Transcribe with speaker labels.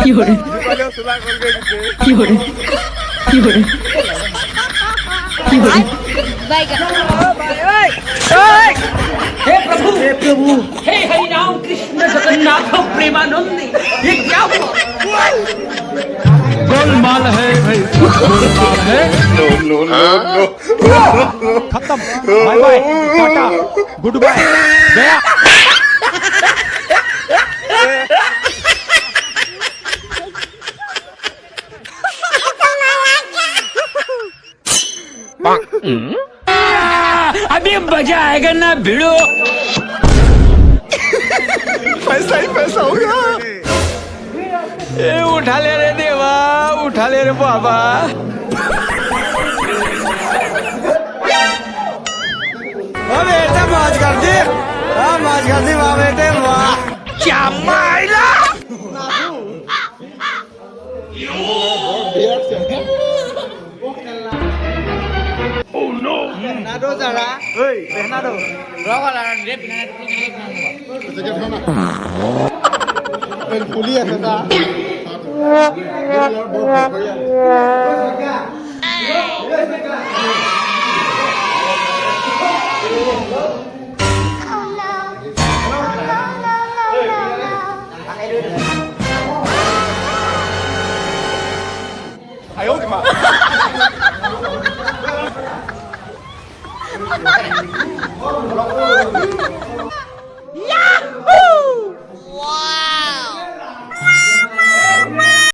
Speaker 1: 有人，有人，有人，有人。 हे प्रभु हे हरि राम कृष्ण जगन्नाथ प्रेमानंदी ये क्या हुआ
Speaker 2: गोलमाल है भाई गोलमाल है खत्म bye bye tata goodbye गया
Speaker 1: अभी मजा आएगा ना भिड़ो
Speaker 2: पैसा ही पैसा होगा ए उठा ले रे देवा उठा ले रे बाबा बेटा मौज कर दी मौज कर दी वाह बेटे वाह
Speaker 1: क्या मायला
Speaker 2: पहना दो जरा ओए पहना दो
Speaker 3: เป็นผู้เรียกนะจ๊ะ
Speaker 2: 哎呦我的妈！